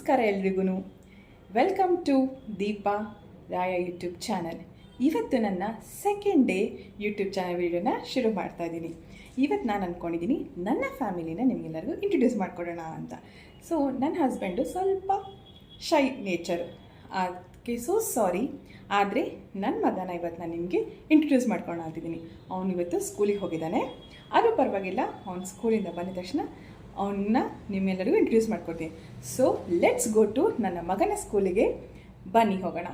ನಮಸ್ಕಾರ ಎಲ್ರಿಗೂ. Welcome to Deepa Raya YouTube channel. ಇವತ್ತು ನನ್ನ ಸೆಕೆಂಡ್ ಡೇ ಯೂಟ್ಯೂಬ್ ಚಾನಲ್ ವೀಡಿಯೋನ ಶುರು ಮಾಡ್ತಾ ಇದ್ದೀನಿ. ಇವತ್ತು ನಾನು ಅಂದ್ಕೊಂಡಿದ್ದೀನಿ ನನ್ನ ಫ್ಯಾಮಿಲಿನ ನಿಮಗೆಲ್ಲರಿಗೂ ಇಂಟ್ರೊಡ್ಯೂಸ್ ಮಾಡಿಕೊಡೋಣ ಅಂತ. ಸೊ ನನ್ನ ಹಸ್ಬೆಂಡು ಸ್ವಲ್ಪ ಶೈ ನೇಚರ್, ಅದಕ್ಕೆ ಸಾರಿ. ಆದರೆ ನನ್ನ ಮಗನ ಇವತ್ತು ನಾನು ನಿಮಗೆ ಇಂಟ್ರೊಡ್ಯೂಸ್ ಮಾಡ್ಕೊಳ್ಳೋಣ ಅಂತಿದ್ದೀನಿ. ಅವನು ಇವತ್ತು ಸ್ಕೂಲಿಗೆ ಹೋಗಿದ್ದಾನೆ. ಅದು ಪರವಾಗಿಲ್ಲ, ಅವ್ನು ಸ್ಕೂಲಿಂದ ಬಂದ ತಕ್ಷಣ ಅವನ್ನ ನಿಮ್ಮೆಲ್ಲರಿಗೂ ಇಂಟ್ರೊಡ್ಯೂಸ್ ಮಾಡ್ಕೊಡ್ತೀನಿ. ಸೊ ಲೆಟ್ಸ್ ಗೋ ಟು ನನ್ನ ಮಗನ ಸ್ಕೂಲಿಗೆ. ಬನ್ನಿ ಹೋಗೋಣ.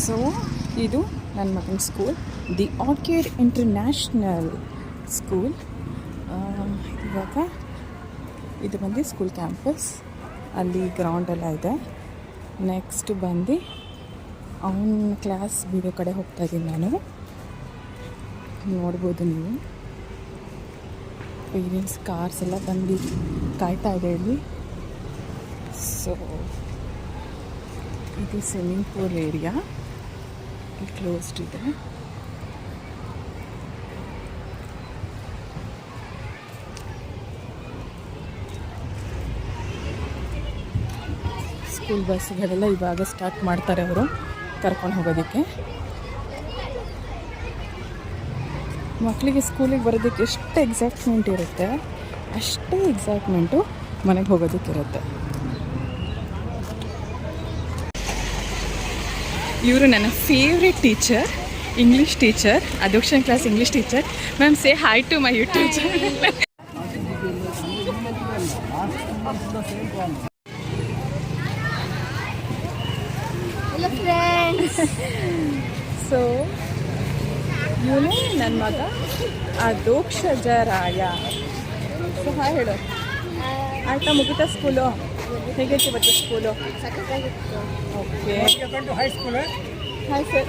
ಸೊ ಇದು ನನ್ನ ಮಗನ school, the orchid international school. ಇವಾಗ ಇದು ಬಂದು ಸ್ಕೂಲ್ ಕ್ಯಾಂಪಸ್, ಅಲ್ಲಿ ಗ್ರೌಂಡೆಲ್ಲ ಇದೆ. ನೆಕ್ಸ್ಟ್ ಬಂದು ಅವನ ಕ್ಲಾಸ್ ಬಿಡೋ ಕಡೆ ಹೋಗ್ತಾ ಇದ್ದೀನಿ ನಾನು. ನೋಡ್ಬೋದು ನೀವು, ಪೇರೆಂಟ್ಸ್ ಕಾರ್ಸ್ ಎಲ್ಲ ಬಂದು ಕಾಯ್ತಾ ಇದೆ ಇಲ್ಲಿ. ಸೊ ಇದು ಸ್ವಿಮ್ಮಿಂಗ್ ಪೂಲ್ ಏರಿಯಾ, ಕ್ಲೋಸ್ಡ್ ಇದೆ. ಸ್ಕೂಲ್ ಬಸ್ಗಳೆಲ್ಲ ಇವಾಗ ಸ್ಟಾರ್ಟ್ ಮಾಡ್ತಾರೆ ಅವರು ಕರ್ಕೊಂಡು ಹೋಗೋದಕ್ಕೆ. ಮಕ್ಕಳಿಗೆ ಸ್ಕೂಲಿಗೆ ಬರೋದಕ್ಕೆ ಎಷ್ಟು ಎಕ್ಸೈಟ್ಮೆಂಟ್ ಇರುತ್ತೆ, ಅಷ್ಟೇ ಎಕ್ಸೈಟ್ಮೆಂಟು ಮನೆಗೆ ಹೋಗೋದಕ್ಕಿರುತ್ತೆ. ಇವರು ನನ್ನ ಫೇವ್ರೆಟ್ ಟೀಚರ್, ಇಂಗ್ಲೀಷ್ ಟೀಚರ್, ಅಡೋಕ್ಷನ್ class English teacher. Ma'am, say hi to my YouTube channel. So ಇವನೇ ನನ್ನ ಮಗ ಅಧೋಕ್ಷಜರಾಯ. ಸೊ ಹಾಯ್ ಹೇಳು. ಆಯ್ತಾ, ಮುಗಿತಾ ಸ್ಕೂಲು? ಹೇಗಿತ್ತು ಇವತ್ತು ಸ್ಕೂಲು? Okay, hi sir.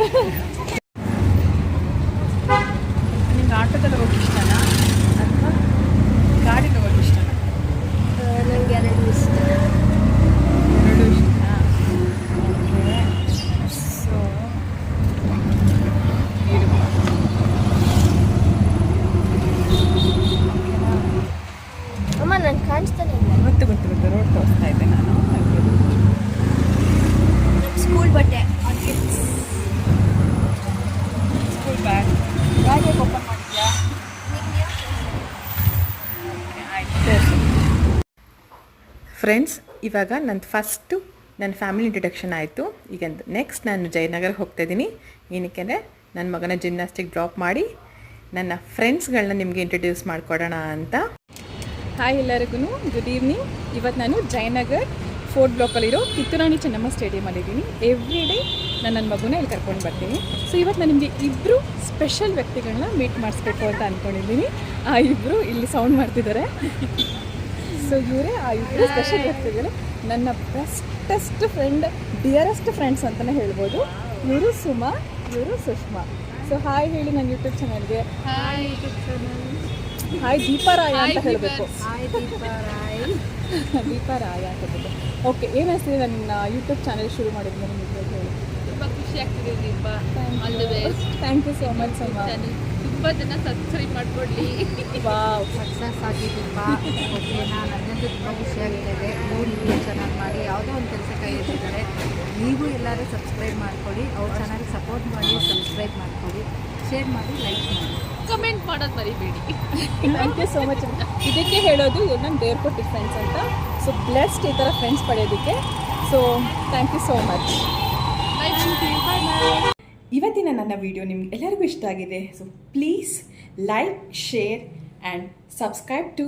ನಿಮ್ಗೆ ಆಟೋದಲ್ಲಿ ಹೋಗಿ ಇಷ್ಟನಾ ಅಥವಾ ಗಾಡಿಲಿ ಹೋಗಿ ಇಷ್ಟನಾ? ನನಗೆ ಎರಡು ಇಷ್ಟ. ಎರಡು ಇಷ್ಟನಾ? ಓಕೆ. ಸೊ ಅಮ್ಮ, ನಾನು ಕಾಣಿಸ್ತಾನೆ ಇಲ್ಲ. ಗೊತ್ತು ರೋಡ್ ತೋರಿಸ್ತಾ ಇದ್ದೆ ನಾನು. ಸ್ಕೂಲ್ ಬಟ್ಟೆ, ಸ್ಕೂಲ್ ಬ್ಯಾಗ್. ಗಾಡಿ ಓಪನ್ ಮಾಡಿದ್ಯಾ? ಆಯ್ತು. ಫ್ರೆಂಡ್ಸ್, ಇವಾಗ ನನ್ನ ಫ್ಯಾಮಿಲಿ ಇಂಟ್ರಡಕ್ಷನ್ ಆಯಿತು. ಈಗ ನೆಕ್ಸ್ಟ್ ನಾನು ಜಯನಗರಕ್ಕೆ ಹೋಗ್ತಾಯಿದ್ದೀನಿ. ಏನಕ್ಕೆಂದರೆ ನನ್ನ ಮಗನ ಜಿಮ್ನಾಸ್ಟಿಕ್ ಡ್ರಾಪ್ ಮಾಡಿ ನನ್ನ ಫ್ರೆಂಡ್ಸ್ಗಳನ್ನ ನಿಮಗೆ ಇಂಟ್ರಡ್ಯೂಸ್ ಮಾಡಿಕೊಡೋಣ ಅಂತ. ಹಾಯ್ ಎಲ್ಲರಿಗೂ, ಗುಡ್ ಈವ್ನಿಂಗ್. ಇವತ್ತು ನಾನು ಜಯನಗರ್ 4th ಬ್ಲಾಕಲ್ಲಿರೋ ಕಿತ್ತೂರಾಣಿ ಚೆನ್ನಮ್ಮ ಸ್ಟೇಡಿಯಮಲ್ಲಿದ್ದೀನಿ. ಎವ್ರಿ ಡೇ ನಾನು ನನ್ನ ಮಗುನ ಇಲ್ಲಿ ಕರ್ಕೊಂಡು ಬರ್ತೀನಿ. ಸೊ ಇವತ್ತು ನಾನು ನಿಮಗೆ ಇಬ್ಬರು ಸ್ಪೆಷಲ್ ವ್ಯಕ್ತಿಗಳನ್ನ ಮೀಟ್ ಮಾಡಿಸ್ಬೇಕು ಅಂತ ಅಂದ್ಕೊಂಡಿದ್ದೀನಿ. ಆ ಇಬ್ಬರು ಇಲ್ಲಿ ಸೌಂಡ್ ಮಾಡ್ತಿದ್ದಾರೆ. ಸೊ ಇವರೇ ಆ ಇಬ್ಬರು ಸ್ಪೆಷಲ್ ವ್ಯಕ್ತಿಗಳು, ನನ್ನ ಬೆಸ್ಟೆಸ್ಟ್ ಫ್ರೆಂಡ್, ಡಿಯರೆಸ್ಟ್ ಫ್ರೆಂಡ್ಸ್ ಅಂತಲೇ ಹೇಳ್ಬೋದು. ಇವರು ಸುಮಾ, ಇವರು ಸುಷ್ಮಾ. ಸೊ ಹಾಯ್ ಹೇಳಿ ನನ್ನ ಯೂಟ್ಯೂಬ್ ಚಾನಲ್ಗೆ. Hi YouTube channel. ಹಾಯ್ ದೀಪಾರಾಯ ಅಂತ ಹೇಳಬೇಕು. ಹಾಯ್ ದೀಪಾರಾಯ್. ದೀಪಾರಾಯ ಅಂತ ಹೇಳಬೇಕು. ಓಕೆ, ಏನು ಅನಿಸ್ತಿದೆ ನನ್ನ ಯೂಟ್ಯೂಬ್ ಚಾನಲ್ ಶುರು ಮಾಡಿದ್ಮೇಲೆ ನಿಮಗೆ ಹೇಳಿ? ತುಂಬ ಖುಷಿ ಆಗ್ತಿದೆ Deepa. All the best. Thank you so much ಅಮ್ಮ. ತುಂಬ ಜನ ಸಬ್ಸ್ಕ್ರೈಬ್ ಮಾಡಿಕೊಡ್ಲಿ. ವಾವ್, ಸಕ್ಸಸ್ ಆಗಿದ್ದೀಪ. ಓಕೆನಾ, ನನಗಂತೂ ತುಂಬ ಖುಷಿಯಾಗ್ತಾಯಿದೆ. ನೀವು ಚಾನಲ್ ಮಾಡಿ ಯಾವುದೋ ಒಂದು ಕೆಲಸ ಕೈ ಎತ್ತಿದ್ದಾರೆ. ನೀವು ಎಲ್ಲರೂ ಸಬ್ಸ್ಕ್ರೈಬ್ ಮಾಡ್ಕೊಳ್ಳಿ, ಅವ್ರ ಚಾನಲ್ಗೆ ಸಪೋರ್ಟ್ ಮಾಡಿ, ಸಬ್ಸ್ಕ್ರೈಬ್ ಮಾಡ್ಕೊಳ್ಳಿ, ಶೇರ್ ಮಾಡಿ, ಲೈಕ್ ಮಾಡಿ, ಕಮೆಂಟ್ ಮಾಡೋದು ಮರಿಬೇಡಿ. Thank you so much. ಇದಕ್ಕೆ ಹೇಳೋದು ಇವ್ರು ನನ್ನ ದೇವ್ರು ಕೊಟ್ಟಿದ್ದ ಫ್ರೆಂಡ್ಸ್ ಅಂತ. ಸೊ ಬ್ಲೆಸ್ಡ್ ಈ ಥರ ಫ್ರೆಂಡ್ಸ್ ಪಡೆಯೋದಕ್ಕೆ. So thank you so much. ಇವತ್ತಿನ ನನ್ನ ವಿಡಿಯೋ ನಿಮ್ಗೆ ಎಲ್ಲರಿಗೂ ಇಷ್ಟ ಆಗಿದೆ. So please like, share and subscribe to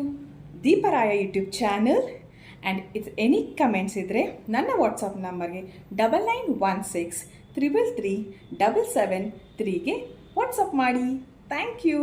Deeparaya YouTube channel. And if any comments ಇದ್ದರೆ ನನ್ನ ವಾಟ್ಸಪ್ ನಂಬರ್ಗೆ 9916 333 773ಗೆ ವಾಟ್ಸಪ್ ಮಾಡಿ. Thank you.